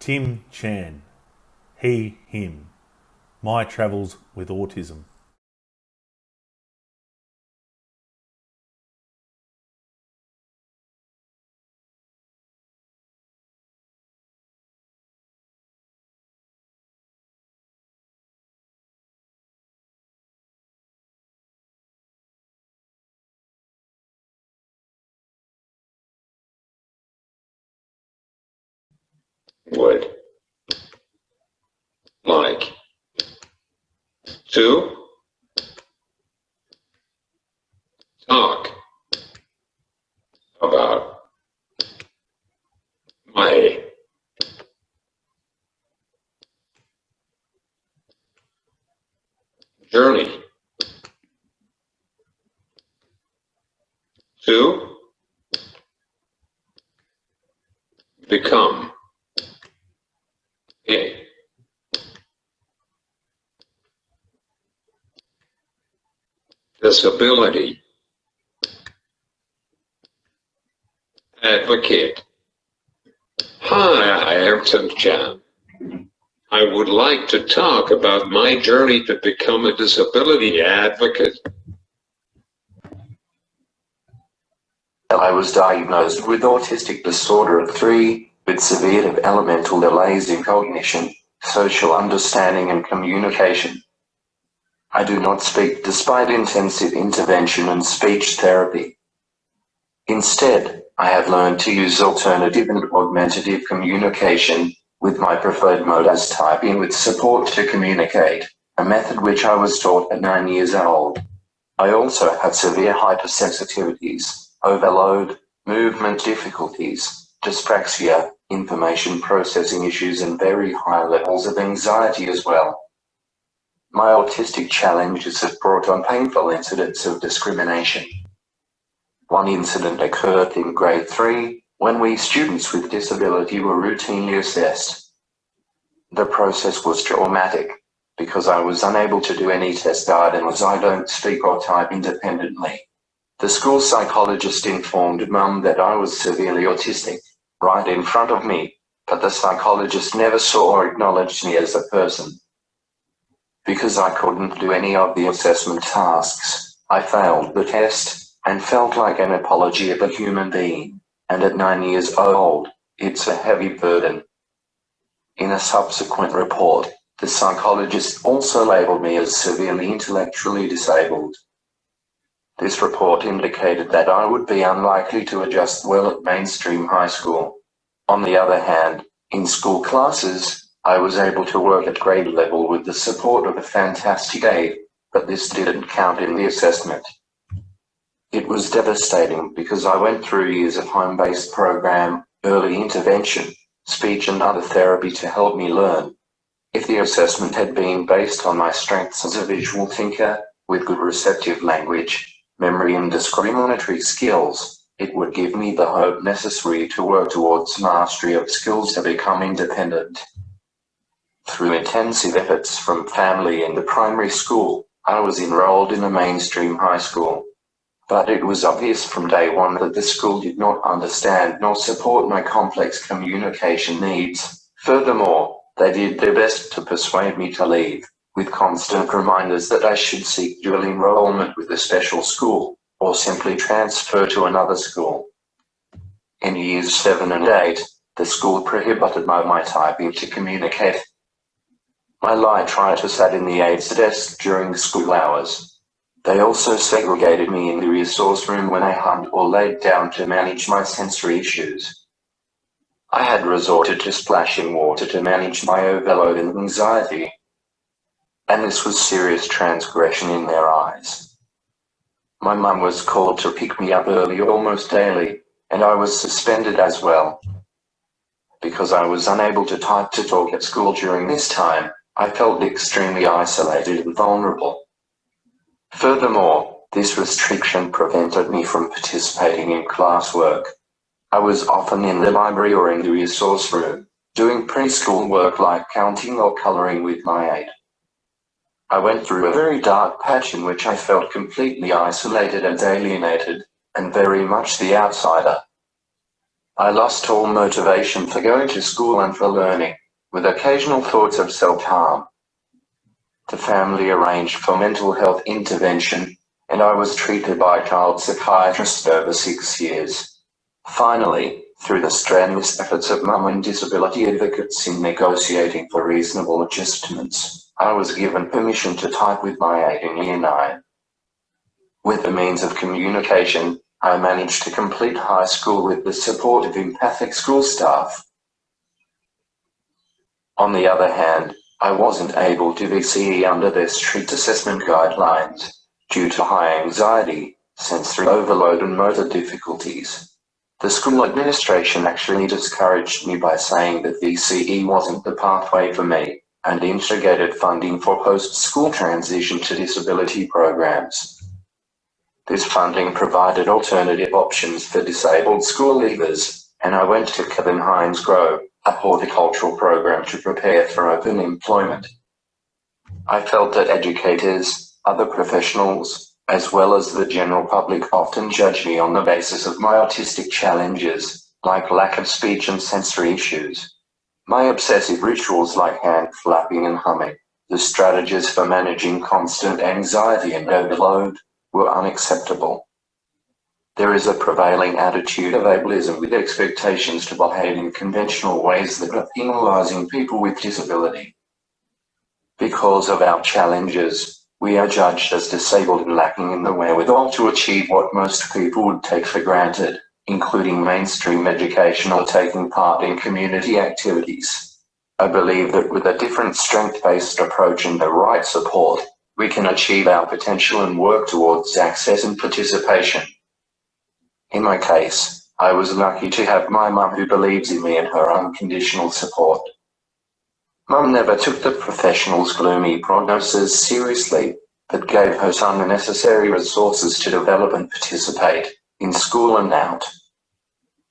Tim Chan, he, him, My Travels with Autism. Would like to talk about my journey to become a disability advocate. Hi, I am Tim Chan. I would like to talk about my journey to become a disability advocate. I was diagnosed with autistic disorder at 3, with severe developmental delays in cognition, social understanding and communication. I do not speak despite intensive intervention and speech therapy. Instead, I have learned to use alternative and augmentative communication, with my preferred mode as typing with support to communicate, a method which I was taught at 9 years old. I also have severe hypersensitivities, overload, movement difficulties, dyspraxia, information processing issues and very high levels of anxiety as well. My autistic challenges have brought on painful incidents of discrimination. One incident occurred in grade 3, when we students with disability were routinely assessed. The process was traumatic, because I was unable to do any test guidance as I don't speak or type independently. The school psychologist informed Mum that I was severely autistic, right in front of me, but the psychologist never saw or acknowledged me as a person. Because I couldn't do any of the assessment tasks, I failed the test, and felt like an apology of a human being, and at 9 years old, it's a heavy burden. In a subsequent report, the psychologist also labeled me as severely intellectually disabled. This report indicated that I would be unlikely to adjust well at mainstream high school. On the other hand, in school classes, I was able to work at grade level with the support of a fantastic aide, but this didn't count in the assessment. It was devastating because I went through years of home-based program, early intervention, speech and other therapy to help me learn. If the assessment had been based on my strengths as a visual thinker, with good receptive language, memory and discriminatory skills, it would give me the hope necessary to work towards mastery of skills to become independent. Through intensive efforts from family and the primary school, I was enrolled in a mainstream high school. But it was obvious from day one that the school did not understand nor support my complex communication needs. Furthermore, they did their best to persuade me to leave, with constant reminders that I should seek dual enrollment with a special school, or simply transfer to another school. In years 7 and 8, the school prohibited my typing to communicate. My light writer sat in the aide's desk during school hours. They also segregated me in the resource room when I hummed or laid down to manage my sensory issues. I had resorted to splashing water to manage my overload and anxiety. And this was serious transgression in their eyes. My mum was called to pick me up early almost daily, and I was suspended as well. Because I was unable to type to talk at school during this time, I felt extremely isolated and vulnerable. Furthermore, this restriction prevented me from participating in classwork. I was often in the library or in the resource room, doing preschool work like counting or coloring with my aide. I went through a very dark patch in which I felt completely isolated and alienated, and very much the outsider. I lost all motivation for going to school and for learning, with occasional thoughts of self-harm. The family arranged for mental health intervention, and I was treated by a child psychiatrist over 6 years. Finally, through the strenuous efforts of Mum and disability advocates in negotiating for reasonable adjustments, I was given permission to type with my aid in Year 9. With the means of communication, I managed to complete high school with the support of empathic school staff. On the other hand, I wasn't able to be CE under their strict assessment guidelines, due to high anxiety, sensory overload and motor difficulties. The school administration actually discouraged me by saying that VCE wasn't the pathway for me, and instigated funding for post-school transition to disability programs. This funding provided alternative options for disabled school leavers, and I went to Kevin Hines Grow, a horticultural program to prepare for open employment. I felt that educators, other professionals, as well as the general public often judge me on the basis of my autistic challenges, like lack of speech and sensory issues. My obsessive rituals like hand flapping and humming, the strategies for managing constant anxiety and overload, were unacceptable. There is a prevailing attitude of ableism with expectations to behave in conventional ways that are penalizing people with disability. Because of our challenges, we are judged as disabled and lacking in the wherewithal to achieve what most people would take for granted, including mainstream education or taking part in community activities. I believe that with a different strength-based approach and the right support, we can achieve our potential and work towards access and participation. In my case, I was lucky to have my mum who believes in me and her unconditional support. Mum never took the professional's gloomy prognosis seriously, but gave her son the necessary resources to develop and participate, in school and out.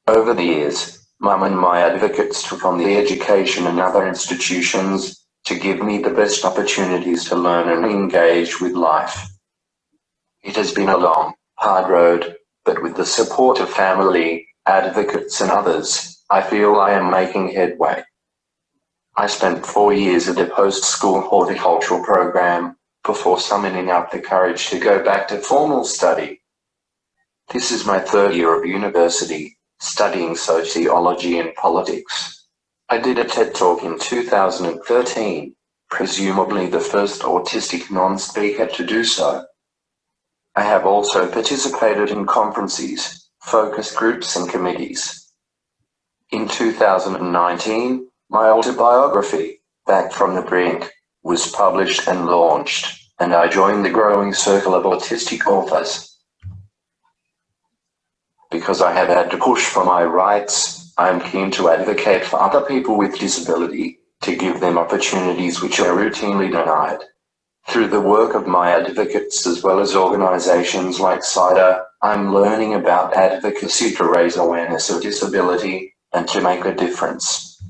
Over the years, Mum and my advocates took on the education and other institutions to give me the best opportunities to learn and engage with life. It has been a long, hard road, but with the support of family, advocates and others, I feel I am making headway. I spent 4 years at a post-school horticultural program before summoning up the courage to go back to formal study. This is my 3rd year of university, studying sociology and politics. I did a TED Talk in 2013, presumably the first autistic non-speaker to do so. I have also participated in conferences, focus groups and committees. In 2019, my autobiography, Back from the Brink, was published and launched, and I joined the growing circle of autistic authors. Because I have had to push for my rights, I am keen to advocate for other people with disability, to give them opportunities which are routinely denied. Through the work of my advocates as well as organizations like CIDA, I'm learning about advocacy to raise awareness of disability and to make a difference.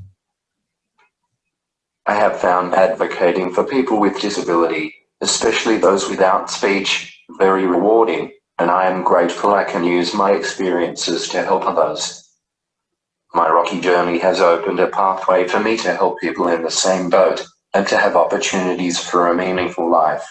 I have found advocating for people with disability, especially those without speech, very rewarding, and I am grateful I can use my experiences to help others. My rocky journey has opened a pathway for me to help people in the same boat and to have opportunities for a meaningful life.